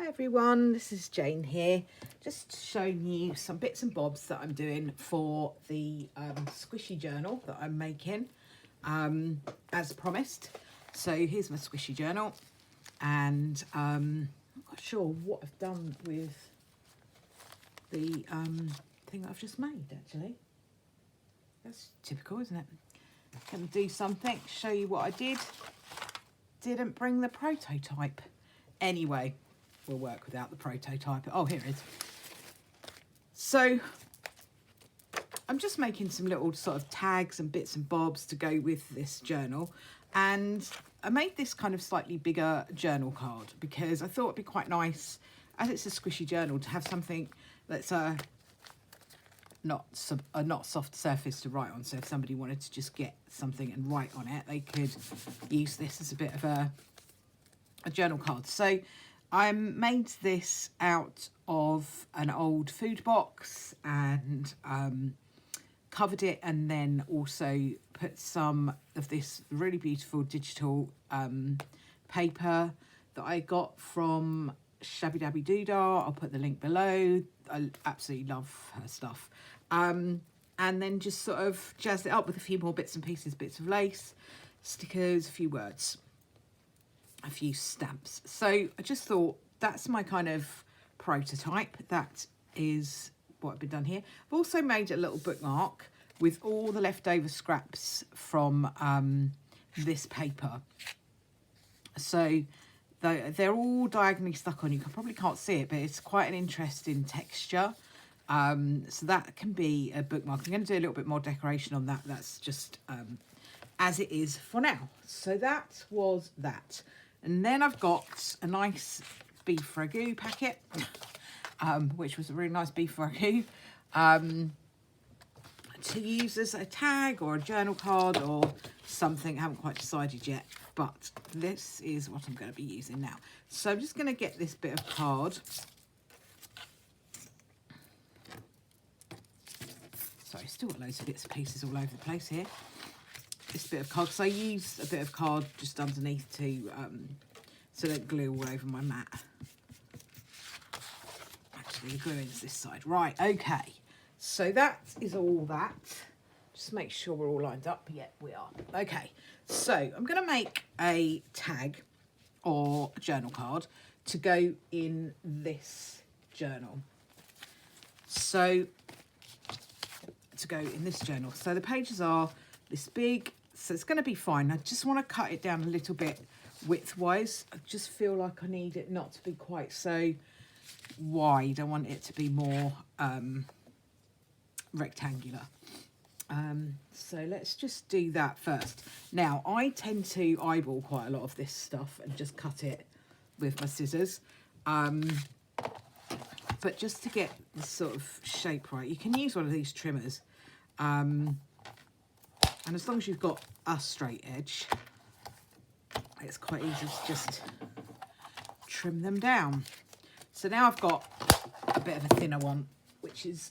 Hi everyone, this is Jane here, just showing you some bits and bobs that I'm doing for the squishy journal that I'm making as promised. So here's my squishy journal, and I'm not sure what I've done with the thing that I've just made actually. That's typical, isn't it? Can do something, show you what I did. Didn't bring the prototype. Anyway, we'll work without the prototype. Oh, here it is. So I'm just making some little sort of tags and bits and bobs to go with this journal, and I made this kind of slightly bigger journal card because I thought it'd be quite nice, as it's a squishy journal, to have something that's a not soft surface to write on. So if somebody wanted to just get something and write on it, they could use this as a bit of a journal card. So I made this out of an old food box and covered it, and then also put some of this really beautiful digital paper that I got from Shabby Dabby Doodah. I'll put the link below. I absolutely love her stuff. And then just sort of jazzed it up with a few more bits and pieces, bits of lace, stickers, a few words, a few stamps. So I just thought that's my kind of prototype. That is what I've been done here. I've also made a little bookmark with all the leftover scraps from this paper. So they're all diagonally stuck on. You probably can't see it, but it's quite an interesting texture. So that can be a bookmark. I'm going to do a little bit more decoration on that. That's just as it is for now. So that was that. And then I've got a nice beef ragu packet, which was a really nice beef ragu, to use as a tag or a journal card or something. I haven't quite decided yet, but this is what I'm going to be using now. So I'm just going to get this bit of card. Sorry, still got loads of bits and pieces all over the place here. This bit of card, because I use a bit of card just underneath to so don't glue all over my mat. Actually, the glue is this side. Right, okay. So that is all that. Just make sure we're all lined up. Yeah, we are. Okay, so I'm going to make a tag or a journal card to go in this journal. So to go in this journal. So the pages are this big, so it's going to be fine. I just want to cut it down a little bit width-wise. I just feel like I need it not to be quite so wide. I want it to be more rectangular. So let's just do that first. Now, I tend to eyeball quite a lot of this stuff and just cut it with my scissors. But just to get the sort of shape right, you can use one of these trimmers. And as long as you've got a straight edge, it's quite easy to just trim them down. So now I've got a bit of a thinner one, which is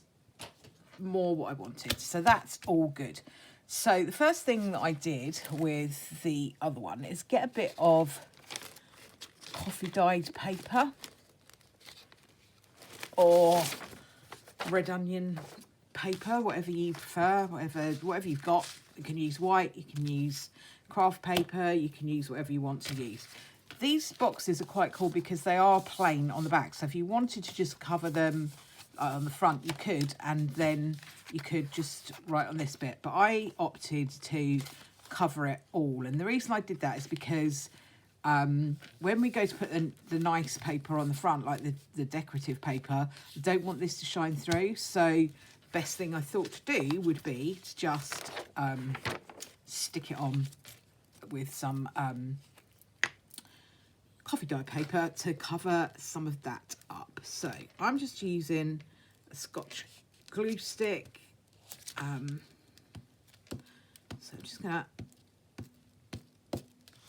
more what I wanted. So that's all good. So the first thing that I did with the other one is get a bit of coffee dyed paper or red onion paper, whatever you prefer, whatever you've got. You can use white, you can use craft paper, you can use whatever you want to use. These boxes are quite cool because they are plain on the back. So if you wanted to just cover them on the front, you could, and then you could just write on this bit. But I opted to cover it all. And the reason I did that is because when we go to put the nice paper on the front, like the decorative paper, I don't want this to shine through. So best thing I thought to do would be to just stick it on with some coffee dye paper to cover some of that up. So I'm just using a Scotch glue stick. So I'm just gonna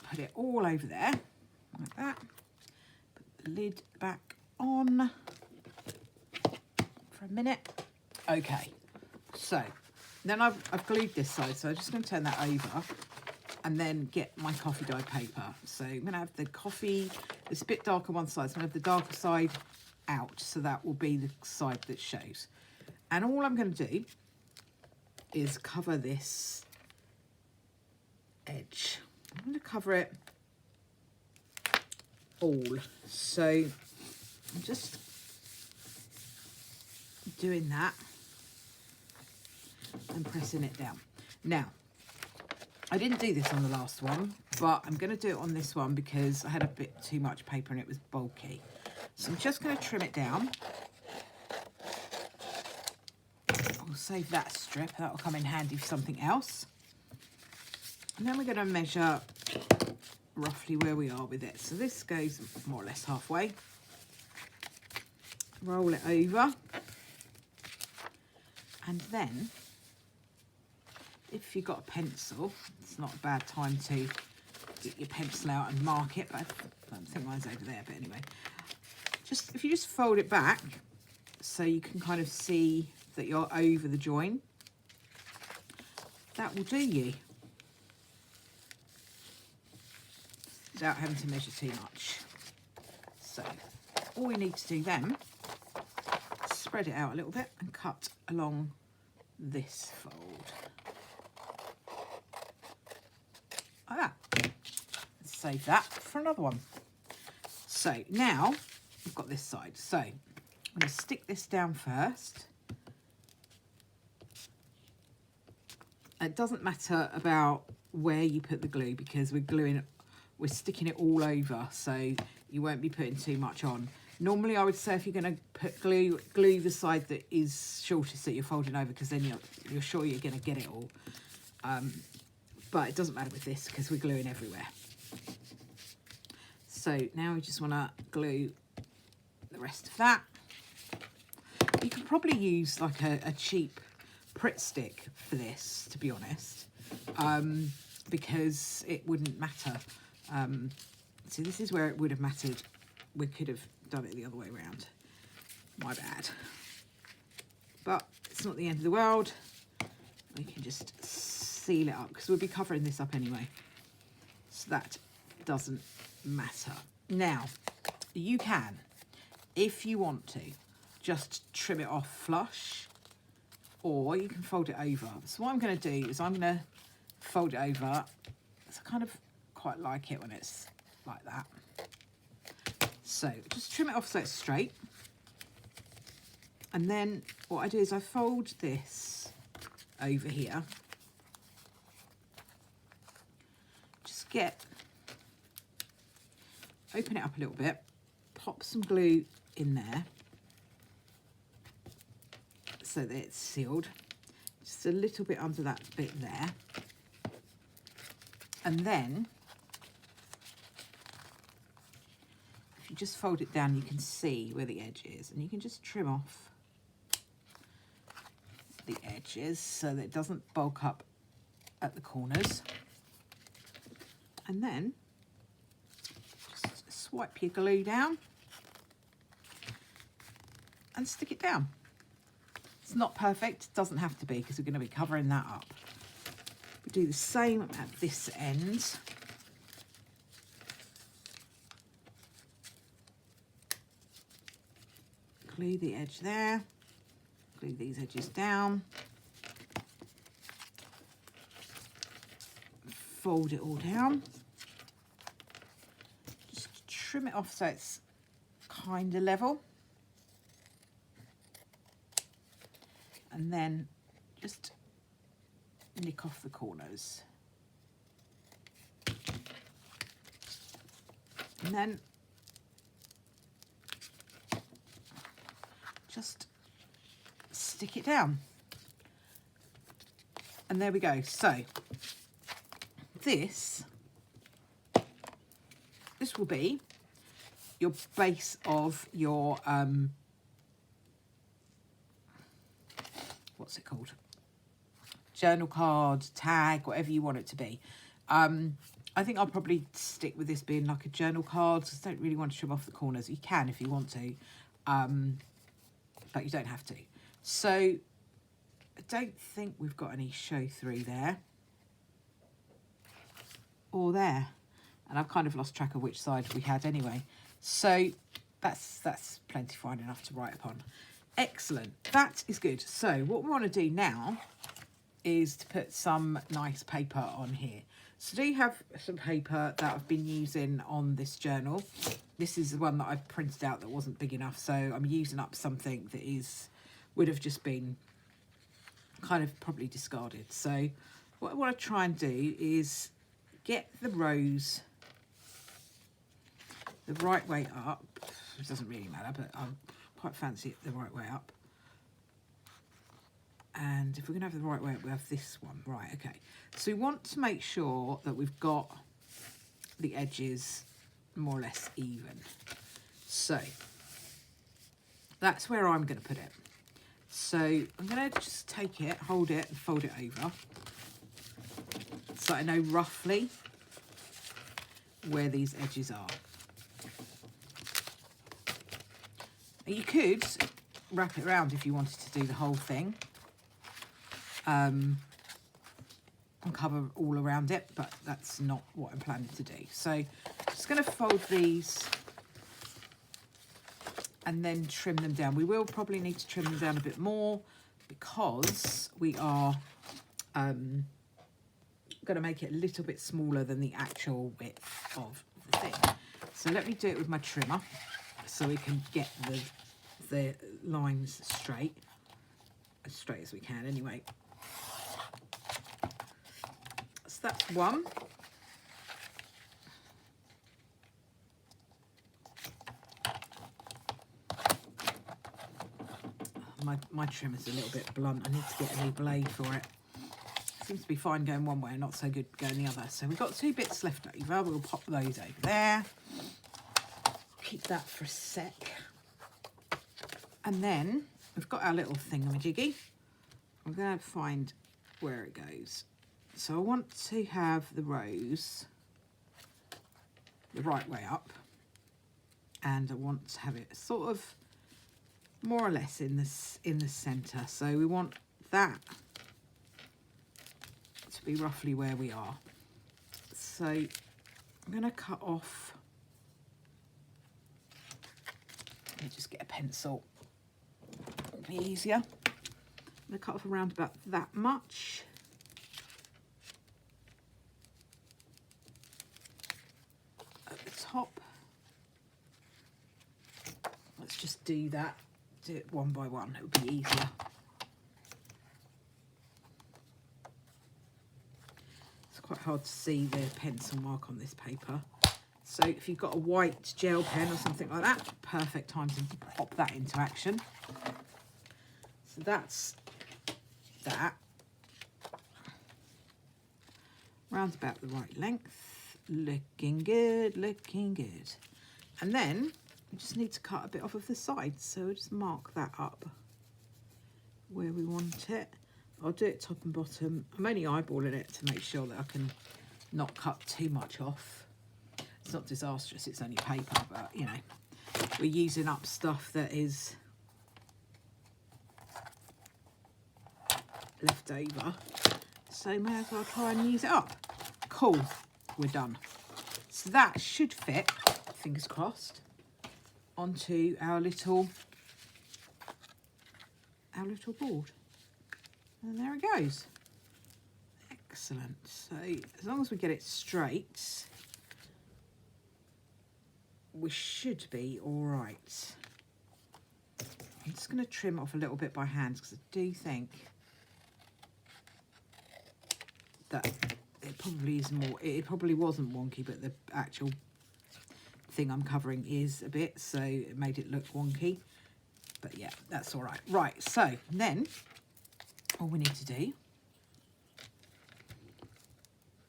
put it all over there like that. Put the lid back on for a minute. Okay, so then I've glued this side, so I'm just going to turn that over. and then get my coffee dye paper. So I'm going to have the coffee, it's a bit dark on one side, so I'm going to have the darker side out, so that will be the side that shows. And all I'm going to do is cover this edge. I'm going to cover it all. So I'm just doing that and pressing it down. Now, I didn't do this on the last one, but I'm going to do it on this one because I had a bit too much paper and it was bulky. So I'm just going to trim it down. I'll save that strip, that will come in handy for something else. And then we're going to measure roughly where we are with it. So this goes more or less halfway. Roll it over. And then, if you've got a pencil, it's not a bad time to get your pencil out and mark it, but I don't think mine's over there, but anyway. If you just fold it back so you can kind of see that you're over the join, that will do you. Without having to measure too much. So, all we need to do then, spread it out a little bit and cut along this fold. Like that. Let's save that for another one. So now we've got this side. So I'm going to stick this down first. It doesn't matter about where you put the glue because we're sticking it all over, so you won't be putting too much on. Normally I would say if you're going to put glue the side that is shortest that you're folding over, because then you're sure you're going to get it all. But it doesn't matter with this because we're gluing everywhere. So now we just want to glue the rest of that. You can probably use like a cheap Pritt stick for this, to be honest, because it wouldn't matter. So this is where it would have mattered. We could have done it the other way around. My bad. But it's not the end of the world. We can just seal it up because we'll be covering this up anyway. So that doesn't matter. Now, you can, if you want to, just trim it off flush, or you can fold it over. So what I'm going to do is I'm going to fold it over. So I kind of quite like it when it's like that. So just trim it off so it's straight. And then what I do is I fold this over here. Just open it up a little bit, pop some glue in there so that it's sealed. Just a little bit under that bit there. And then if you just fold it down, you can see where the edge is, and you can just trim off the edges so that it doesn't bulk up at the corners. And then just swipe your glue down and stick it down. It's not perfect, it doesn't have to be because we're going to be covering that up. We do the same at this end. Glue the edge there, glue these edges down, fold it all down, just trim it off so it's kind of level, and then just nick off the corners, and then just stick it down. And there we go. So this will be your base of your what's it called, journal card, tag, whatever you want it to be. I think I'll probably stick with this being like a journal card. Just don't really want to trim off the corners. You can if you want to, but you don't have to. So I don't think we've got any show through there. or there. And I've kind of lost track of which side we had anyway. So that's plenty fine enough to write upon. Excellent, that is good. So what we want to do now is to put some nice paper on here. So do you have some paper that I've been using on this journal? This is the one that I've printed out that wasn't big enough, so I'm using up something that would have just been kind of probably discarded. So what I want to try and do is get the rows the right way up. It doesn't really matter, but I quite fancy it the right way up. And if we're going to have the right way up, we have this one. Right, okay. So we want to make sure that we've got the edges more or less even. So that's where I'm going to put it. So I'm going to just take it, hold it and fold it over so I know roughly where these edges are. You could wrap it around if you wanted to do the whole thing. And cover all around it, but that's not what I'm planning to do. So I'm just going to fold these and then trim them down. We will probably need to trim them down a bit more because we are going to make it a little bit smaller than the actual width of the thing. So let me do it with my trimmer so we can get the lines straight as we can anyway. So that's one. My trimmer's a little bit blunt. I need to get a new blade for it. Seems to be fine going one way and not so good going the other. So we've got 2 bits left over. We'll pop those over there. Keep that for a sec. And then we've got our little thingamajiggy. I'm going to find where it goes. So I want to have the rows the right way up, and I want to have it sort of more or less in the centre. So we want that to be roughly where we are. So I'm going to cut off. Let me just get a pencil. It'll be easier. I'm going to cut off around about that much. Top. Let's just do that. Do it one by one. It would be easier. It's quite hard to see the pencil mark on this paper. So if you've got a white gel pen or something like that, perfect time to pop that into action. So that's that. Round about the right length. Looking good, looking good. And then we just need to cut a bit off of the sides, so we'll just mark that up where we want it. I'll do it top and bottom. I'm only eyeballing it to make sure that I can not cut too much off. It's not disastrous, it's only paper, but you know, we're using up stuff that is left over, so may as well try and use it up. Cool. We're done. So that should fit, fingers crossed, onto our little board. And there it goes. Excellent. So as long as we get it straight, we should be all right. I'm just going to trim off a little bit by hand because I do think that it probably is more, it probably wasn't wonky, but the actual thing I'm covering is a bit, so it made it look wonky. But yeah, that's all right. Right, so then all we need to do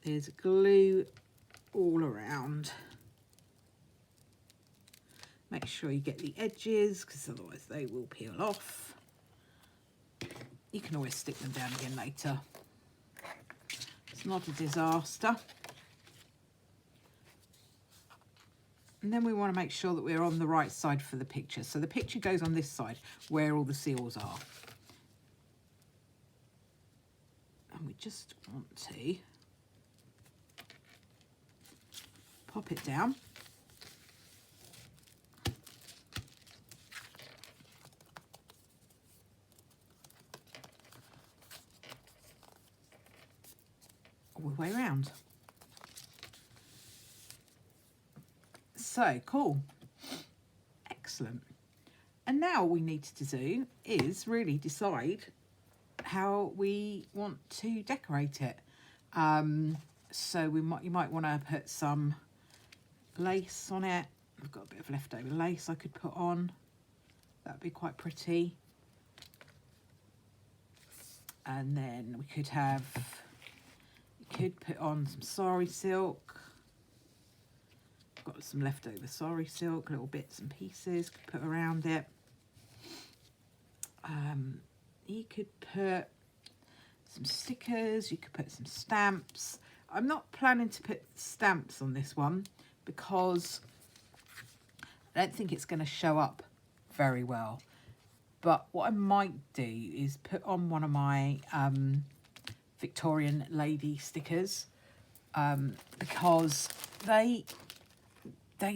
is glue all around. Make sure you get the edges, because otherwise they will peel off. You can always stick them down again later. It's not a disaster. And then we want to make sure that we're on the right side for the picture. So the picture goes on this side where all the seals are. And we just want to pop it down. All the way around. So cool. Excellent. And now all we need to do is really decide how we want to decorate it. So you might want to put some lace on it. I've got a bit of leftover lace I could put on. That'd be quite pretty. And then we could have, you could put on some sari silk. Got some leftover sari silk, little bits and pieces could put around it. You could put some stickers, you could put some stamps. I'm not planning to put stamps on this one because I don't think it's going to show up very well. But what I might do is put on one of my Victorian lady stickers because they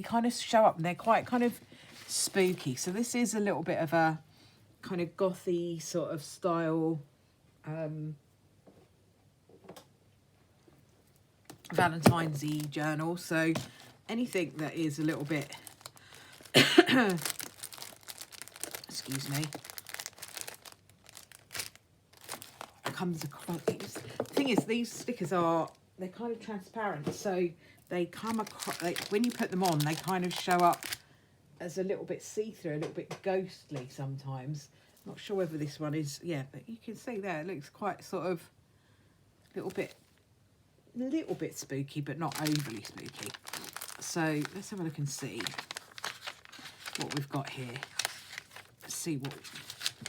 kind of show up and they're quite kind of spooky. So this is a little bit of a kind of gothy sort of style Valentine's-y journal. So anything that is a little bit excuse me, comes across. The thing is, these stickers they're kind of transparent, so they come across, when you put them on, they kind of show up as a little bit see-through, a little bit ghostly sometimes. Not sure whether this one is, yeah, but you can see there, it looks quite sort of little bit spooky, but not overly spooky. So let's have a look and see what we've got here. See what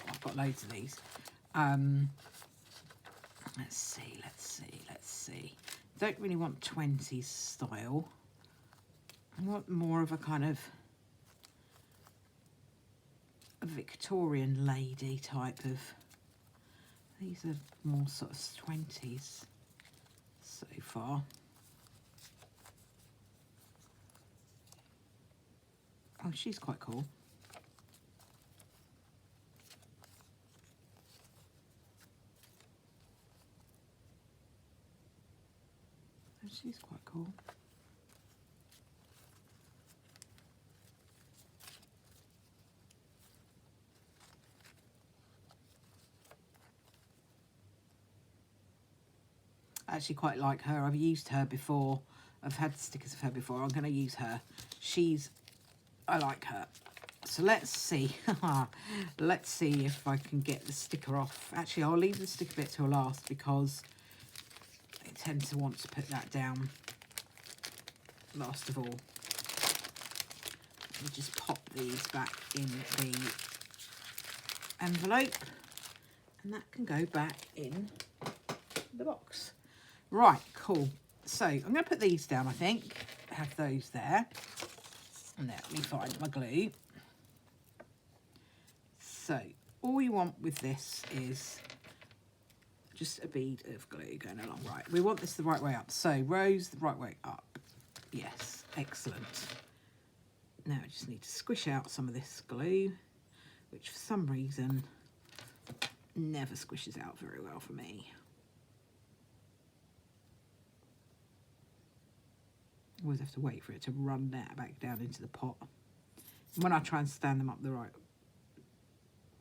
I've got loads of these. Let's see. Don't really want 20s style. I want more of a kind of a Victorian lady type of. These are more sort of 20s so far. Oh, she's quite cool. She's quite cool. I actually quite like her. I've used her before. I've had stickers of her before. I'm going to use her. I like her. So let's see. Let's see if I can get the sticker off. Actually, I'll leave the sticker bit till last because I tend to want to put that down last of all. We'll just pop these back in the envelope and that can go back in the box. Right, cool. So I'm going to put these down, I think. Have those there. And let me find my glue. So all you want with this is just a bead of glue going along. Right, we want this the right way up. So rows the right way up. Yes, excellent. Now I just need to squish out some of this glue, which for some reason never squishes out very well for me. Always have to wait for it to run back down into the pot. And when I try and stand them up the right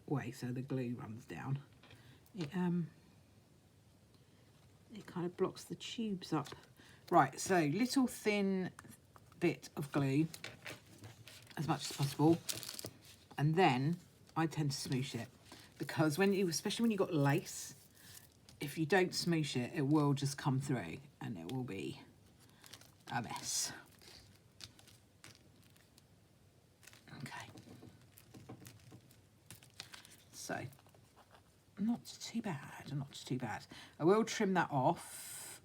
way so the glue runs down, it kind of blocks the tubes up. Right, so little thin bit of glue as much as possible, and then I tend to smoosh it because especially when you've got lace, if you don't smoosh it, it will just come through and it will be a mess. Okay, so not too bad. I will trim that off.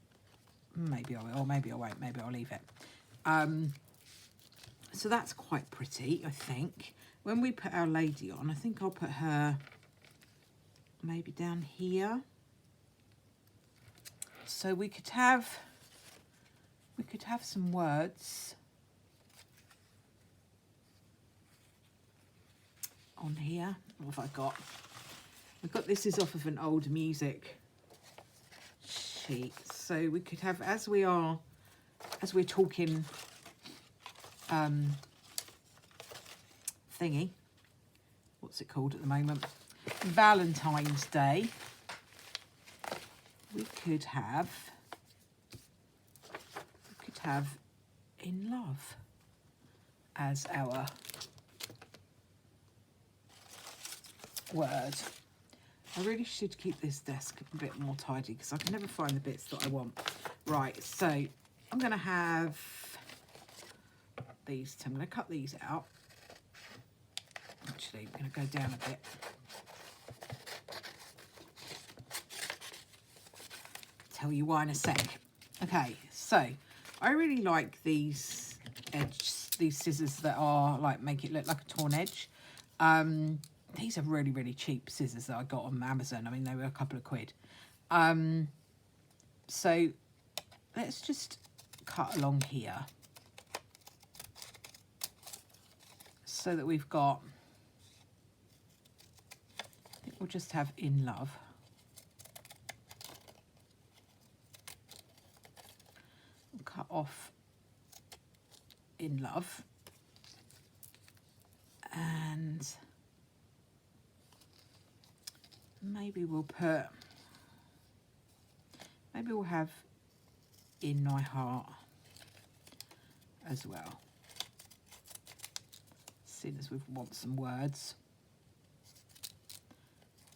Maybe I will, or maybe I won't. Maybe I'll leave it. So that's quite pretty, I think. When we put our lady on, I think I'll put her maybe down here. So we could we could have some words on here. What have I got? We've got, this is off of an old music sheet. So we could have, as we're talking thingy, what's it called at the moment? Valentine's Day. We could have in love as our word. I really should keep this desk a bit more tidy because I can never find the bits that I want. Right, so I'm going to have these. I'm going to cut these out. Actually, I'm going to go down a bit. Tell you why in a sec. Okay, so I really like these scissors that are like, make it look like a torn edge. These are really, really cheap scissors that I got on Amazon. I mean, they were a couple of quid. So let's just cut along here so that we've got, I think we'll just have in love. We'll cut off in love. And maybe we'll have in my heart as well, seeing as we want some words.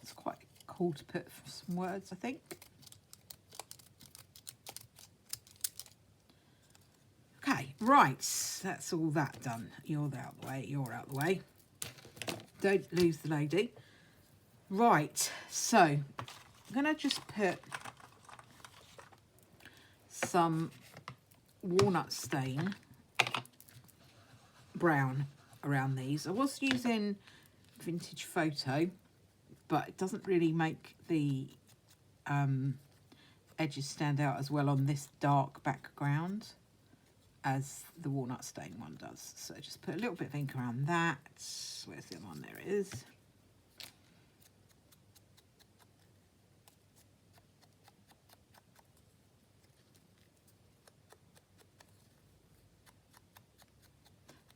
It's quite cool to put some words, I think. Okay, right, that's all that done. You're out the way, you're out the way. Don't lose the lady. Right, so I'm going to just put some walnut stain brown around these. I was using Vintage Photo, but it doesn't really make the edges stand out as well on this dark background as the walnut stain one does. So just put a little bit of ink around that. Where's the other one? There it is.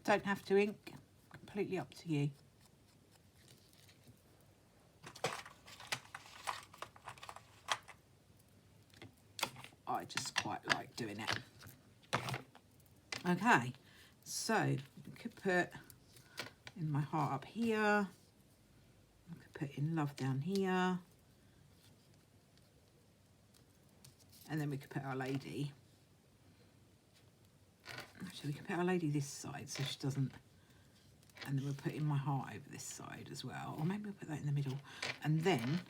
Don't have to ink, completely up to you. I just quite like doing it. Okay, so we could put in my heart up here. We could put in love down here. And then we could put Our Lady. Actually, we can put Our Lady this side so she doesn't, and then we'll put in my heart over this side as well, or maybe we'll put that in the middle, and then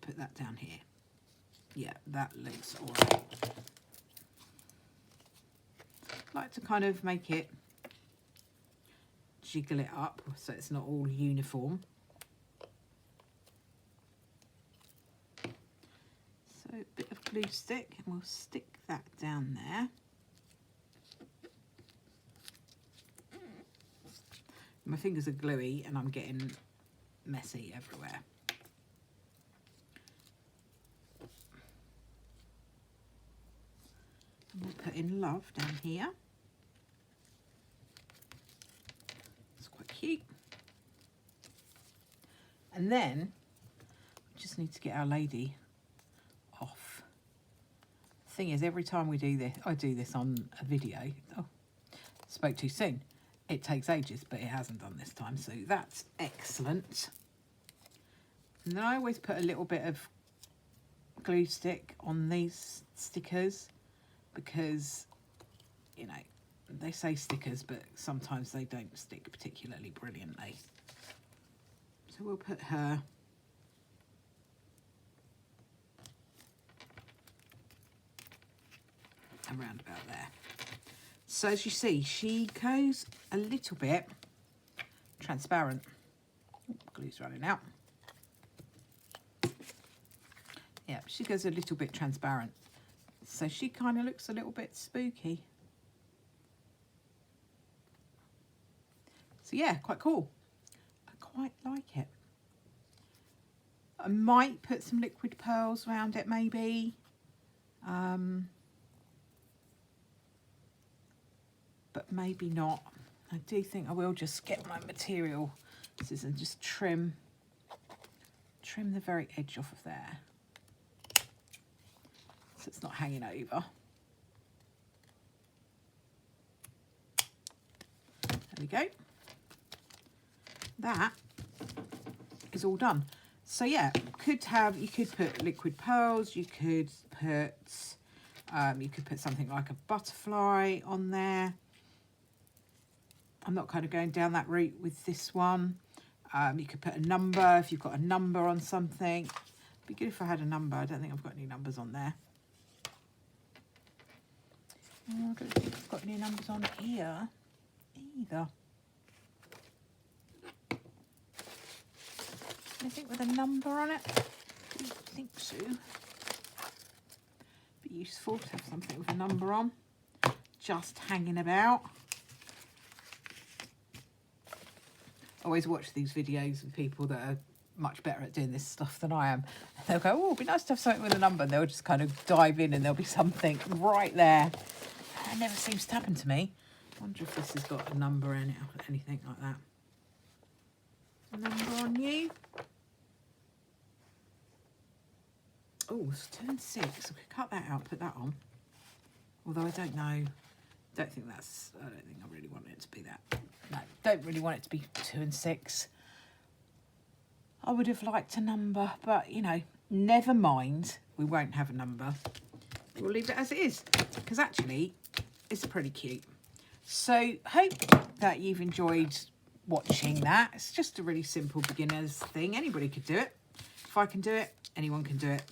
put that down here. Yeah, that looks all right. I like to kind of make it, jiggle it up so it's not all uniform. So a bit of glue stick, and we'll stick that down there. My fingers are gluey and I'm getting messy everywhere. And we'll put in love down here. It's quite cute. And then we just need to get Our Lady off. The thing is, every time we do this, I do this on a video. Oh, spoke too soon. It takes ages, but it hasn't done this time, so that's excellent. And then I always put a little bit of glue stick on these stickers because, you know, they say stickers, but sometimes they don't stick particularly brilliantly. So we'll put her around about there. So as you see, she goes a little bit transparent. Ooh, glue's running out. Yeah, she goes a little bit transparent. So she kind of looks a little bit spooky. So yeah, quite cool. I quite like it. I might put some liquid pearls around it maybe. But maybe not. I do think I will just get my material scissors and just trim the very edge off of there, so it's not hanging over. There we go. That is all done. So yeah, you could put liquid pearls, you could put something like a butterfly on there. I'm not kind of going down that route with this one. You could put a number if you've got a number on something. It'd be good if I had a number. I don't think I've got any numbers on there. I don't think I've got any numbers on here either. Anything with a number on it? I don't think so. Be useful to have something with a number on, just hanging about. I always watch these videos of people that are much better at doing this stuff than I am. And they'll go, oh, it'd be nice to have something with a number. And they'll just kind of dive in and there'll be something right there. That never seems to happen to me. I wonder if this has got a number in it or anything like that. A number on you. Oh, it's 2 and 6. I could cut that out, put that on. Although I don't know. I don't think I really want it to be that. No, don't really want it to be 2 and 6. I would have liked a number, but you know, never mind. We won't have a number. We'll leave it as it is, because actually it's pretty cute. So hope that you've enjoyed watching that. It's just a really simple beginner's thing. Anybody could do it. If I can do it, anyone can do it.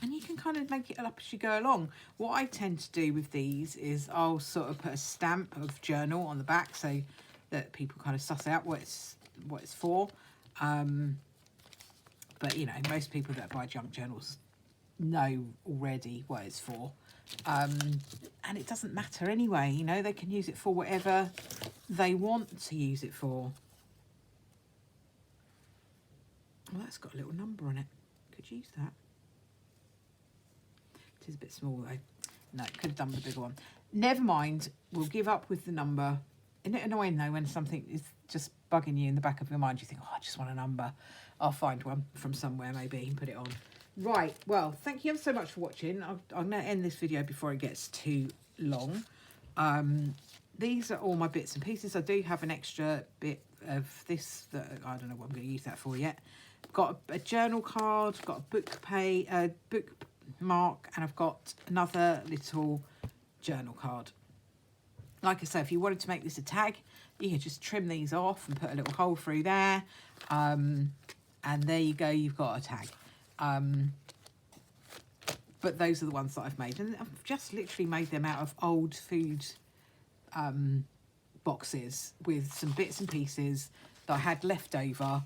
And you can kind of make it up as you go along. What I tend to do with these is I'll sort of put a stamp of journal on the back so that people kind of suss out what it's for. But you know, most people that buy junk journals know already what it's for. And it doesn't matter anyway, you know, they can use it for whatever they want to use it for. Well, that's got a little number on it. Could use that. It is a bit small though. No, could have done with a bigger one. Never mind, we'll give up with the number. Isn't it annoying though when something is just bugging you in the back of your mind? You think, oh, I just want a number. I'll find one from somewhere maybe and put it on. Right, well, thank you ever so much for watching. I'm going to end this video before it gets too long. These are all my bits and pieces. I do have an extra bit of this that I don't know what I'm going to use that for yet. I've got a journal card, got a bookmark, and I've got another little journal card. Like I say, if you wanted to make this a tag, you could just trim these off and put a little hole through there. And there you go, you've got a tag. But those are the ones that I've made. And I've just literally made them out of old food boxes with some bits and pieces that I had left over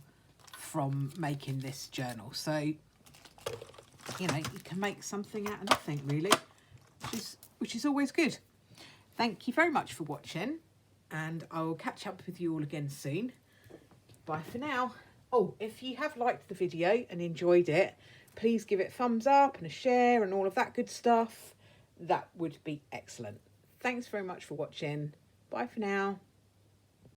from making this journal. So, you know, you can make something out of nothing really, which is always good. Thank you very much for watching, and I will catch up with you all again soon. Bye for now. Oh, if you have liked the video and enjoyed it, please give it a thumbs up and a share and all of that good stuff. That would be excellent. Thanks very much for watching. Bye for now.